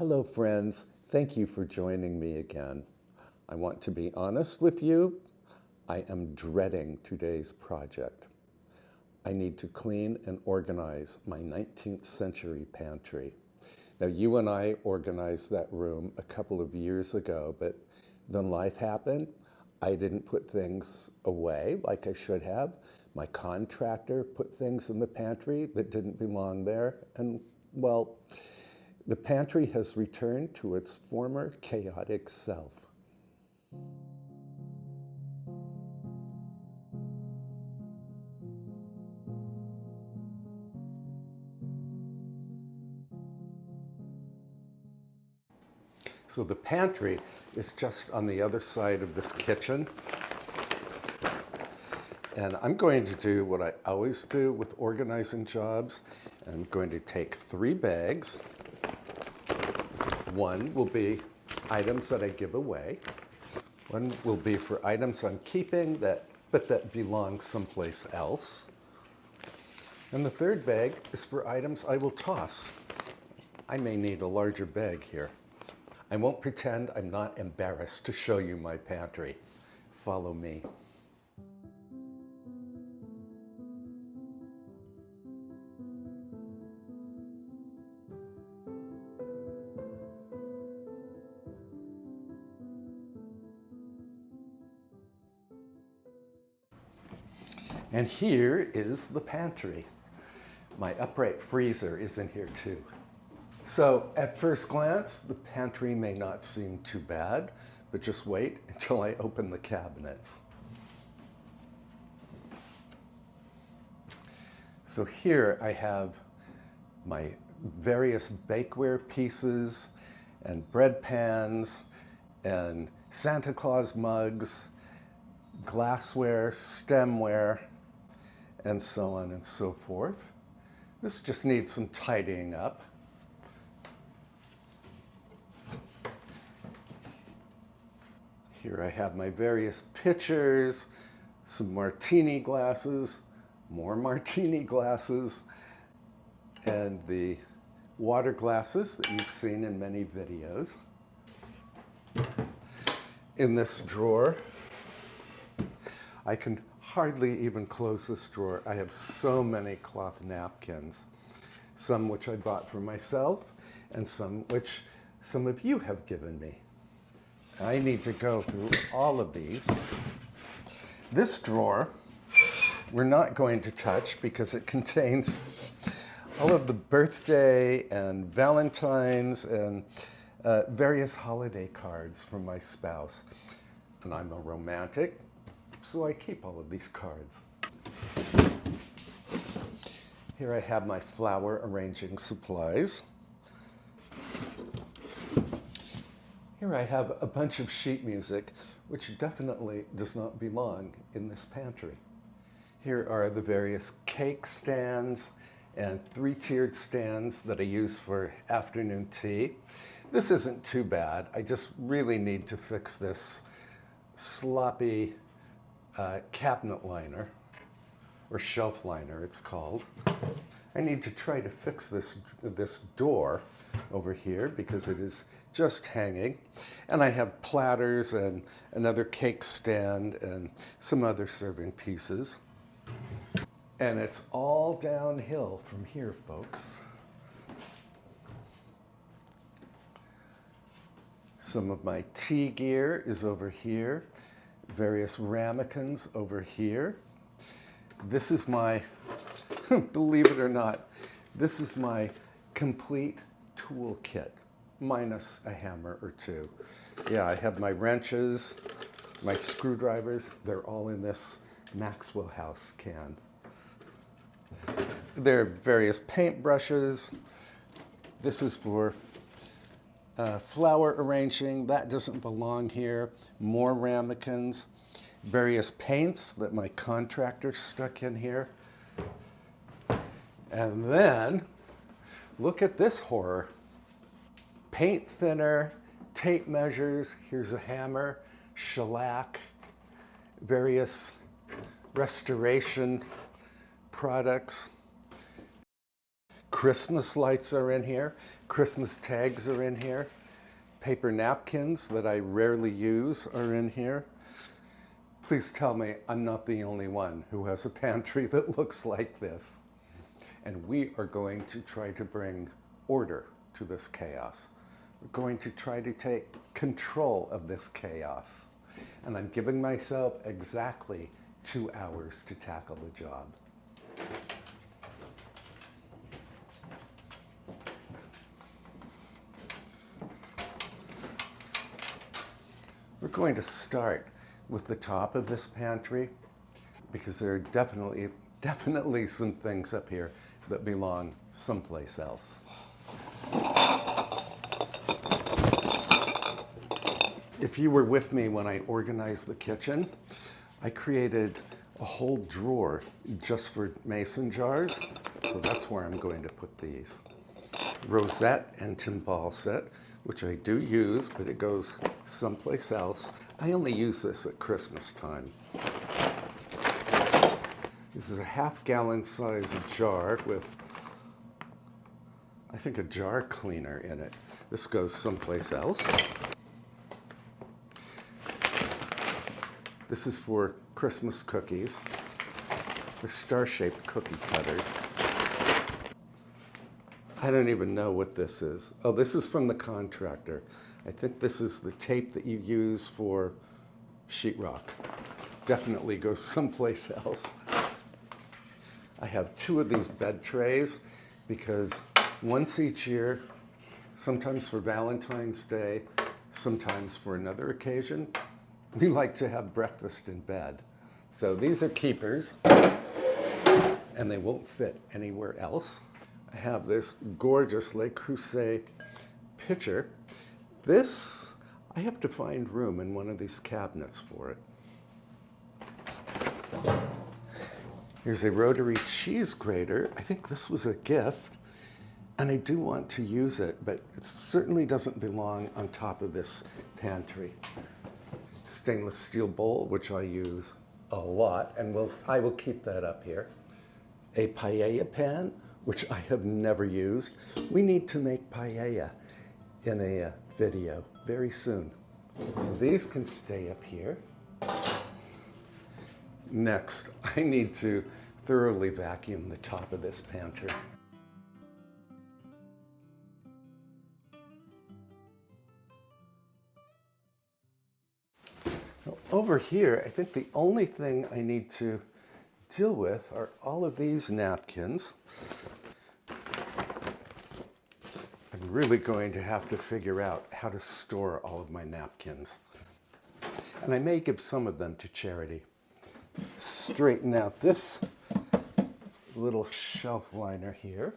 Hello, friends. Thank you for joining me again. I want to be honest with you. I am dreading today's project. I need to clean and organize my 19th century pantry. Now, you and I organized that room a couple of years ago, but then life happened. I didn't put things away like I should have. My contractor put things in the pantry that didn't belong there, and well, the pantry has returned to its former chaotic self. So the pantry is just on the other side of this kitchen. And I'm going to do what I always do with organizing jobs. I'm going to take 3 bags. One will be items that I give away. One will be for items I'm keeping but that belong someplace else. And the 3rd bag is for items I will toss. I may need a larger bag here. I won't pretend I'm not embarrassed to show you my pantry. Follow me. And here is the pantry. My upright freezer is in here too. So at first glance, the pantry may not seem too bad, but just wait until I open the cabinets. So here I have my various bakeware pieces and bread pans and Santa Claus mugs, glassware, stemware, and so on and so forth. This just needs some tidying up. Here I have my various pitchers, some martini glasses, more martini glasses, and the water glasses that you've seen in many videos. In this drawer, I can hardly even close this drawer. I have so many cloth napkins, some which I bought for myself and some which some of you have given me. I need to go through all of these. This drawer, we're not going to touch because it contains all of the birthday and Valentine's and various holiday cards from my spouse. And I'm a romantic, so I keep all of these cards. Here I have my flower arranging supplies. Here I have a bunch of sheet music, which definitely does not belong in this pantry. Here are the various cake stands and 3-tiered stands that I use for afternoon tea. This isn't too bad. I just really need to fix this sloppy cabinet liner, or shelf liner it's called. I need to try to fix this door over here because it is just hanging. And I have platters and another cake stand and some other serving pieces. And it's all downhill from here, folks. Some of my tea gear is over here. Various ramekins over here. This is my, believe it or not, this is my complete tool kit, minus a hammer or 2. Yeah, I have my wrenches, my screwdrivers, they're all in this Maxwell House can. There are various paint brushes. This is for flower arranging, that doesn't belong here. More ramekins, various paints that my contractor stuck in here. And then, look at this horror. Paint thinner, tape measures, here's a hammer, shellac, various restoration products, Christmas lights are in here. Christmas tags are in here. Paper napkins that I rarely use are in here. Please tell me I'm not the only one who has a pantry that looks like this. And we are going to try to bring order to this chaos. We're going to try to take control of this chaos. And I'm giving myself exactly 2 hours to tackle the job. We're going to start with the top of this pantry because there are definitely some things up here that belong someplace else. If you were with me when I organized the kitchen, I created a whole drawer just for mason jars, so that's where I'm going to put these. Rosette and timbale set, which I do use, but it goes someplace else. I only use this at Christmas time. This is a half-gallon size jar with, I think, a jar cleaner in it. This goes someplace else. This is for Christmas cookies. They're star-shaped cookie cutters. I don't even know what this is. Oh, this is from the contractor. I think this is the tape that you use for sheetrock. Definitely goes someplace else. I have 2 of these bed trays because once each year, sometimes for Valentine's Day, sometimes for another occasion, we like to have breakfast in bed. So these are keepers, and they won't fit anywhere else. I have this gorgeous Le Creuset pitcher. This, I have to find room in one of these cabinets for it. Here's a rotary cheese grater. I think this was a gift, and I do want to use it, but it certainly doesn't belong on top of this pantry. Stainless steel bowl, which I use a lot, and I will keep that up here. A paella pan, which I have never used. We need to make paella in a video very soon. So these can stay up here. Next, I need to thoroughly vacuum the top of this pantry. Now, over here, I think the only thing I need to deal with are all of these napkins. I'm really going to have to figure out how to store all of my napkins. And I may give some of them to charity. Straighten out this little shelf liner here.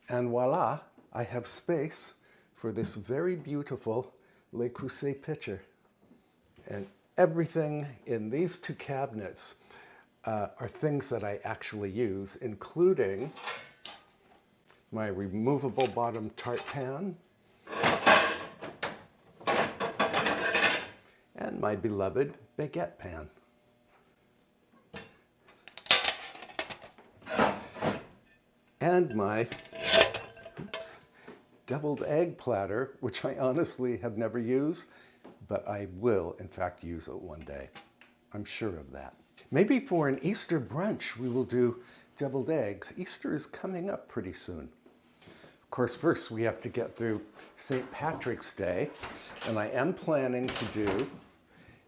And voila, I have space for this very beautiful Le Creuset pitcher. And everything in these 2 cabinets are things that I actually use, including my removable bottom tart pan and my beloved baguette pan. And my deviled egg platter, which I honestly have never used, but I will, in fact, use it one day. I'm sure of that. Maybe for an Easter brunch, we will do deviled eggs. Easter is coming up pretty soon. Of course, first we have to get through St. Patrick's Day, and I am planning to do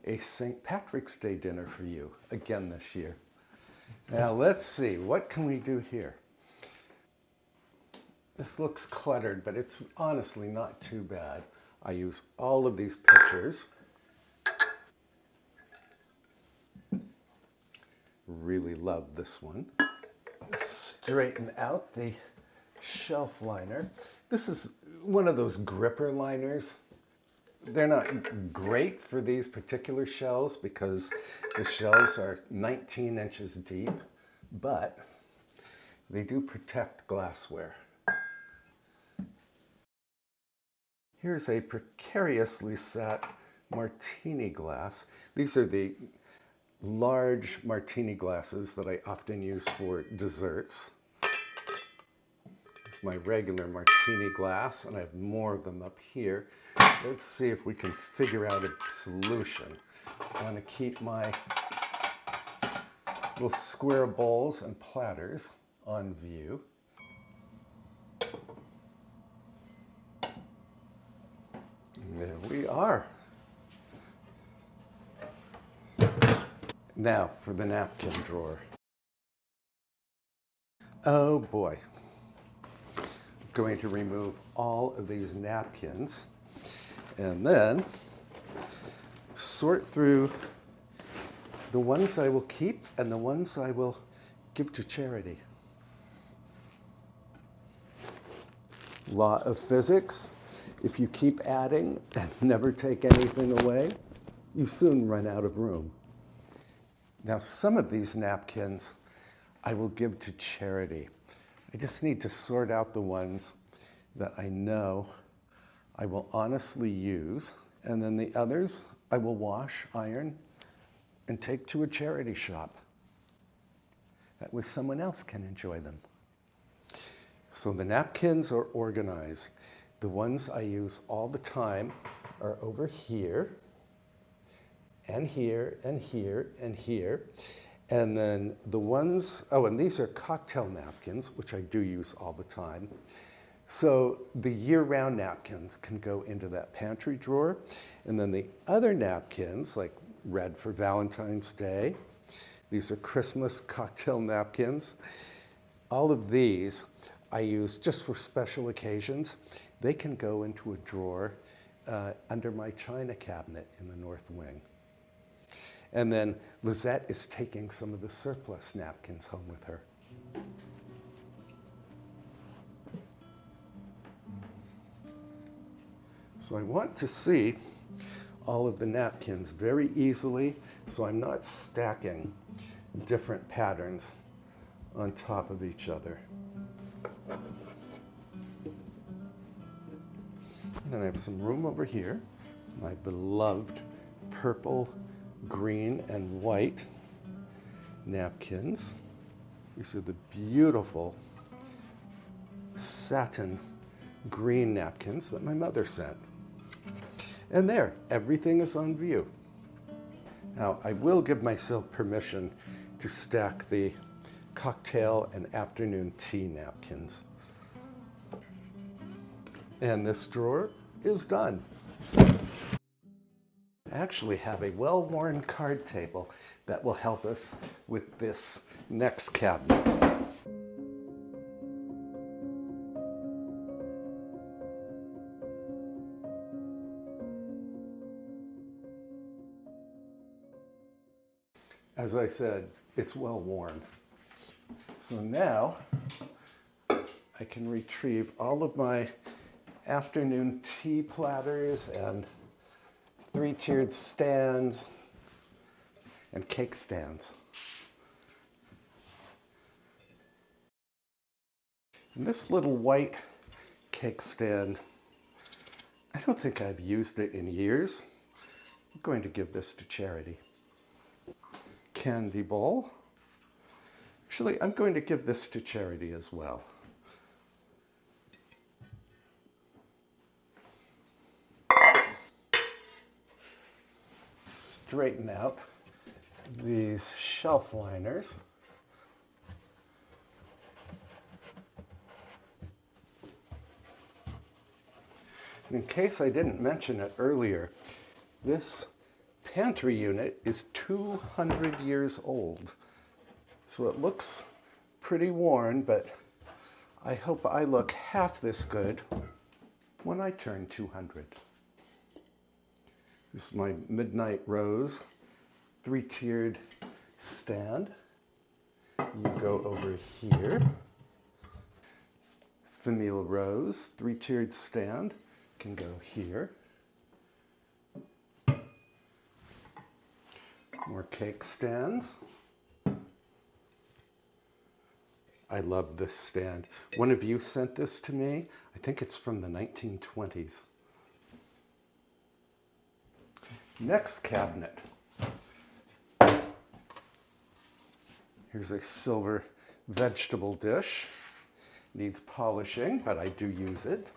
a St. Patrick's Day dinner for you again this year. Now let's see, what can we do here? This looks cluttered, but it's honestly not too bad. I use all of these pitchers. Really love this one. Straighten out the shelf liner. This is one of those gripper liners. They're not great for these particular shelves because the shelves are 19 inches deep, but they do protect glassware. Here's a precariously set martini glass. These are the large martini glasses that I often use for desserts. just my regular martini glass, and I have more of them up here. Let's see if we can figure out a solution. I want to keep my little square bowls and platters on view. And there we are. Now for the napkin drawer. Oh boy. I'm going to remove all of these napkins and then sort through the ones I will keep and the ones I will give to charity. Law of physics, if you keep adding and never take anything away, you soon run out of room. Now, some of these napkins I will give to charity. I just need to sort out the ones that I know I will honestly use, and then the others I will wash, iron, and take to a charity shop. That way someone else can enjoy them. So the napkins are organized. The ones I use all the time are over here, and here, and here, and here. And then the ones, oh, and these are cocktail napkins, which I do use all the time. So the year-round napkins can go into that pantry drawer. And then the other napkins, like red for Valentine's Day, these are Christmas cocktail napkins. All of these I use just for special occasions. They can go into a drawer under my china cabinet in the north wing. And then Lizette is taking some of the surplus napkins home with her. So I want to see all of the napkins very easily, so I'm not stacking different patterns on top of each other. And then I have some room over here, my beloved purple, green, and white napkins. These are the beautiful satin green napkins that my mother sent. And there, everything is on view. Now, I will give myself permission to stack the cocktail and afternoon tea napkins. And this drawer is done. I actually have a well-worn card table that will help us with this next cabinet. As I said, it's well worn. So now I can retrieve all of my afternoon tea platters and three-tiered stands and cake stands. And this little white cake stand, I don't think I've used it in years. I'm going to give this to charity. Candy bowl. Actually, I'm going to give this to charity as well. Straighten out these shelf liners. And in case I didn't mention it earlier, this pantry unit is 200 years old. So it looks pretty worn, but I hope I look half this good when I turn 200. This is my Midnight Rose three-tiered stand. You go over here. Famille Rose three-tiered stand can go here. More cake stands. I love this stand. One of you sent this to me. I think it's from the 1920s. Next cabinet. Here's a silver vegetable dish. Needs polishing, but I do use it.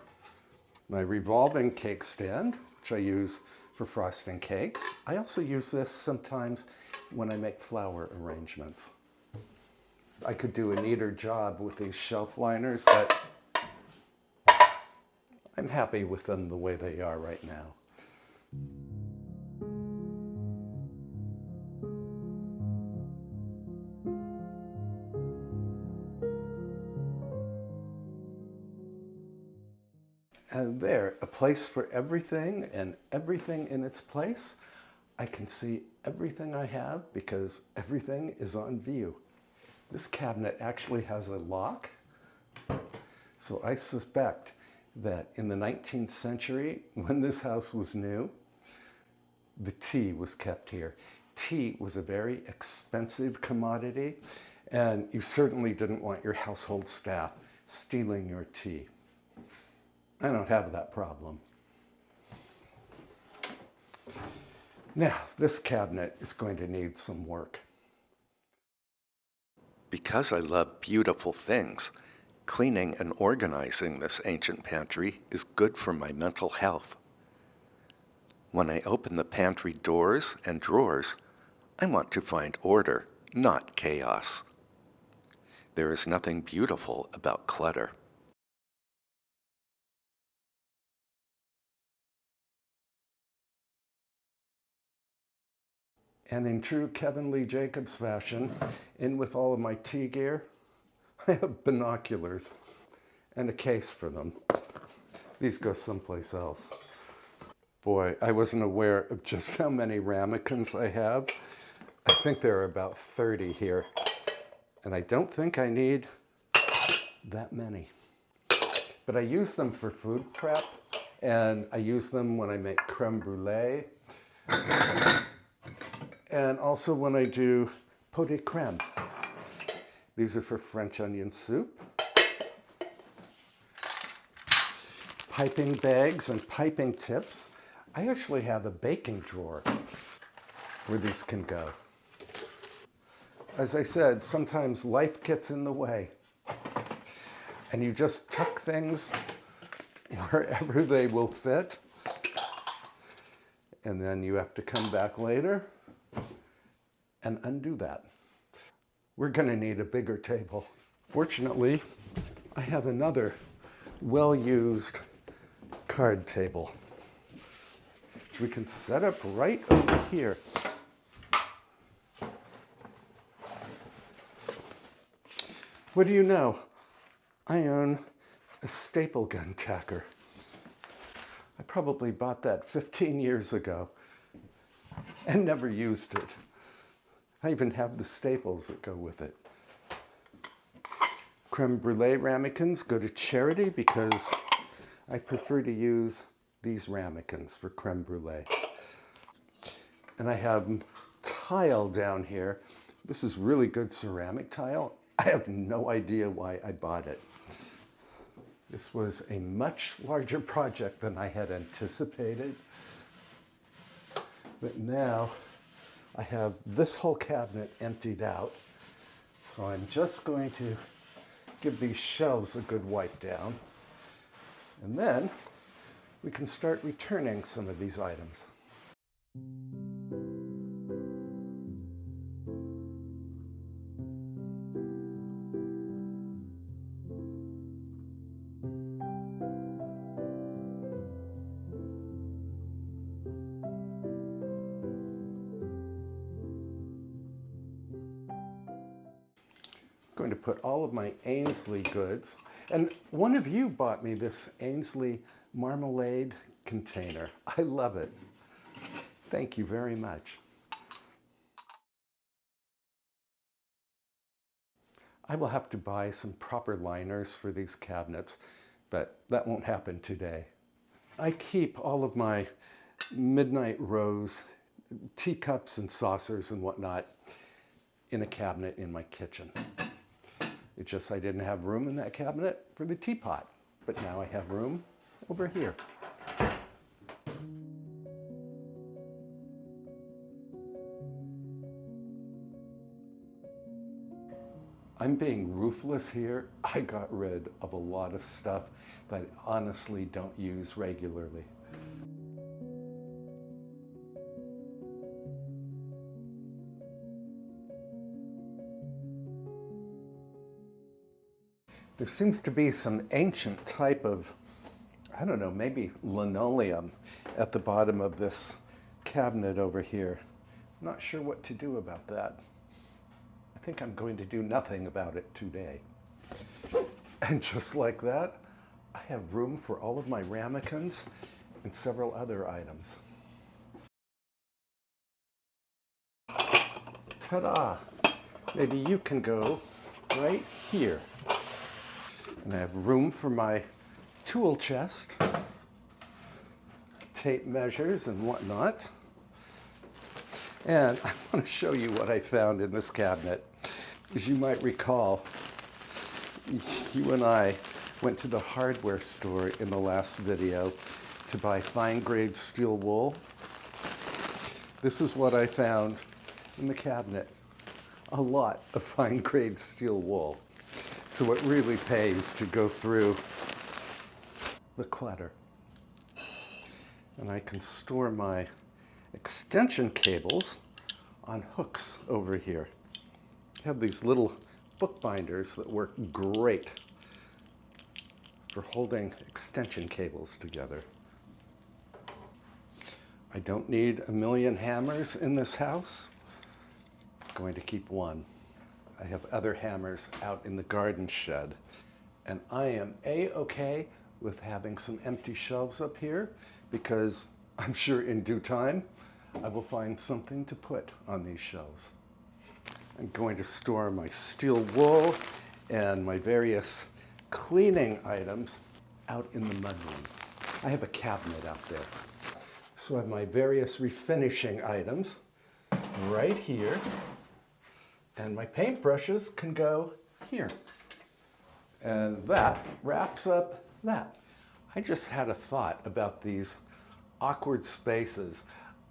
My revolving cake stand, which I use for frosting cakes. I also use this sometimes when I make flower arrangements. I could do a neater job with these shelf liners, but I'm happy with them the way they are right now. And there, a place for everything and everything in its place. I can see everything I have because everything is on view. This cabinet actually has a lock, so I suspect that in the 19th century, when this house was new, the tea was kept here. Tea was a very expensive commodity, and you certainly didn't want your household staff stealing your tea. I don't have that problem. Now, this cabinet is going to need some work. Because I love beautiful things, cleaning and organizing this ancient pantry is good for my mental health. When I open the pantry doors and drawers, I want to find order, not chaos. There is nothing beautiful about clutter. And in true Kevin Lee Jacobs fashion, in with all of my tea gear, I have binoculars and a case for them. These go someplace else. Boy, I wasn't aware of just how many ramekins I have. I think there are about 30 here, and I don't think I need that many. But I use them for food prep, and I use them when I make creme brulee, and also when I do pot de creme. These are for French onion soup. Piping bags and piping tips. I actually have a baking drawer where these can go. As I said, sometimes life gets in the way, and you just tuck things wherever they will fit, and then you have to come back later and undo that. We're going to need a bigger table. Fortunately, I have another well-used card table, which we can set up right over here. What do you know? I own a staple gun tacker. I probably bought that 15 years ago and never used it. I even have the staples that go with it. Creme brulee ramekins go to charity because I prefer to use these ramekins for creme brulee. And I have tile down here. This is really good ceramic tile. I have no idea why I bought it. This was a much larger project than I had anticipated. But now I have this whole cabinet emptied out. So I'm just going to give these shelves a good wipe down. And then we can start returning some of these items. Going to put all of my Ainsley goods. And one of you bought me this Ainsley marmalade container. I love it. Thank you very much. I will have to buy some proper liners for these cabinets, but that won't happen today. I keep all of my midnight rose teacups and saucers and whatnot in a cabinet in my kitchen. It's just I didn't have room in that cabinet for the teapot, but now I have room over here. I'm being ruthless here. I got rid of a lot of stuff that I honestly don't use regularly. There seems to be some ancient type of, I don't know, maybe linoleum at the bottom of this cabinet over here. I'm not sure what to do about that. I think I'm going to do nothing about it today. And just like that, I have room for all of my ramekins and several other items. Ta-da! Maybe you can go right here. And I have room for my tool chest, tape measures and whatnot. And I want to show you what I found in this cabinet. As you might recall, you and I went to the hardware store in the last video to buy fine grade steel wool. This is what I found in the cabinet. A lot of fine grade steel wool. So it really pays to go through the clutter. And I can store my extension cables on hooks over here. I have these little book binders that work great for holding extension cables together. I don't need a million hammers in this house. I'm going to keep one. I have other hammers out in the garden shed. And I am A-okay with having some empty shelves up here because I'm sure in due time I will find something to put on these shelves. I'm going to store my steel wool and my various cleaning items out in the mudroom. I have a cabinet out there. So I have my various refinishing items right here. And my paintbrushes can go here. And that wraps up that. I just had a thought about these awkward spaces.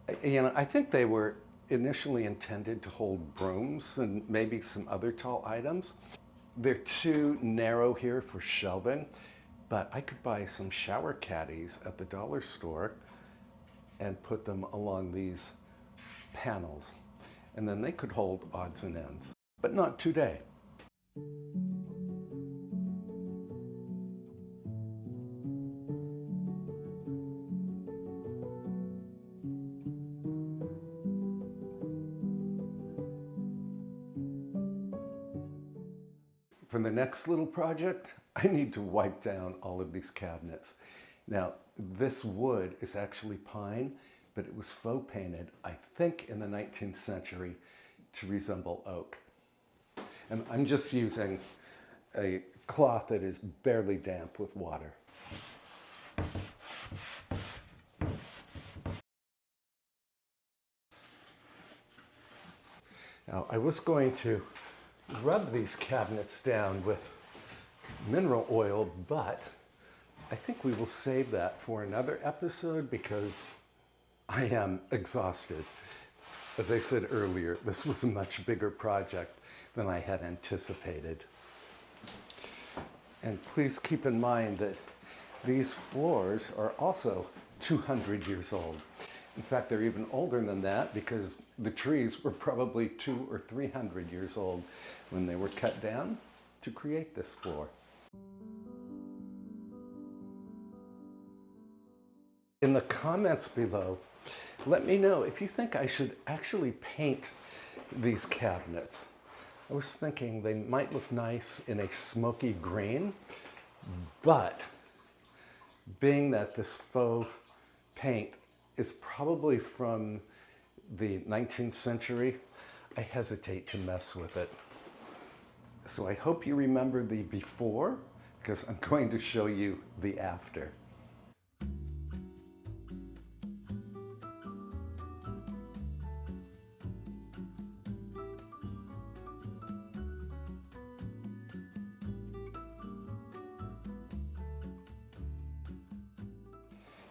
I think they were initially intended to hold brooms and maybe some other tall items. They're too narrow here for shelving, but I could buy some shower caddies at the dollar store and put them along these panels. And then they could hold odds and ends, but not today. For the next little project, I need to wipe down all of these cabinets. Now, this wood is actually pine, but it was faux painted, I think in the 19th century, to resemble oak. And I'm just using a cloth that is barely damp with water. Now, I was going to rub these cabinets down with mineral oil, but I think we will save that for another episode because I am exhausted. As I said earlier, this was a much bigger project than I had anticipated. And please keep in mind that these floors are also 200 years old. In fact, they're even older than that because the trees were probably 200 or 300 years old when they were cut down to create this floor. In the comments below, let me know if you think I should actually paint these cabinets. I was thinking they might look nice in a smoky green, but being that this faux paint is probably from the 19th century, I hesitate to mess with it. So I hope you remember the before, because I'm going to show you the after.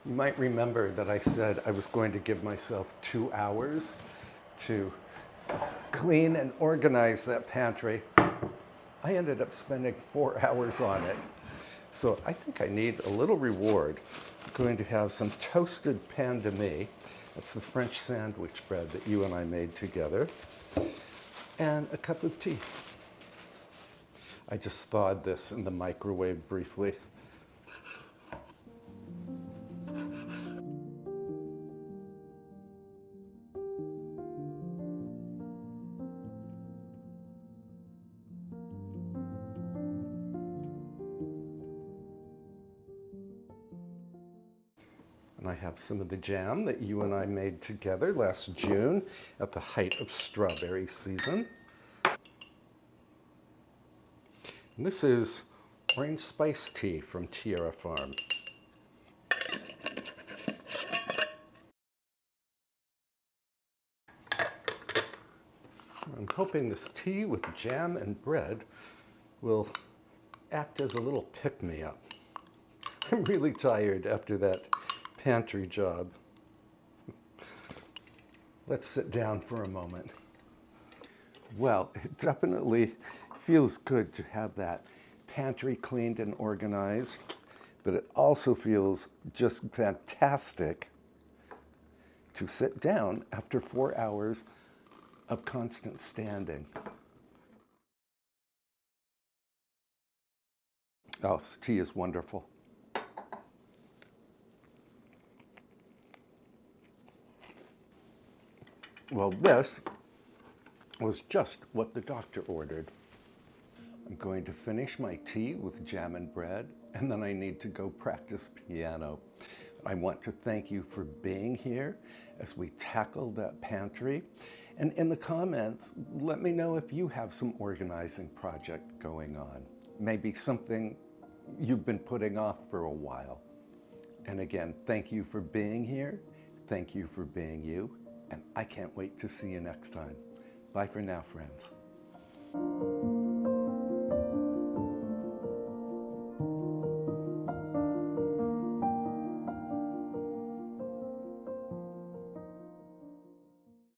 You might remember that I said I was going to give myself 2 hours to clean and organize that pantry. I ended up spending 4 hours on it. So I think I need a little reward. I'm going to have some toasted pain de mie. That's the French sandwich bread that you and I made together. And a cup of tea. I just thawed this in the microwave briefly. And I have some of the jam that you and I made together last June at the height of strawberry season. And this is orange spice tea from Tierra Farm. I'm hoping this tea with jam and bread will act as a little pick-me-up. I'm really tired after that pantry job. Let's sit down for a moment. Well, it definitely feels good to have that pantry cleaned and organized, but it also feels just fantastic to sit down after 4 hours of constant standing. Oh, this tea is wonderful. Well, this was just what the doctor ordered. I'm going to finish my tea with jam and bread, and then I need to go practice piano. I want to thank you for being here as we tackle that pantry. And in the comments, let me know if you have some organizing project going on. Maybe something you've been putting off for a while. And again, thank you for being here. Thank you for being you. And I can't wait to see you next time. Bye for now, friends.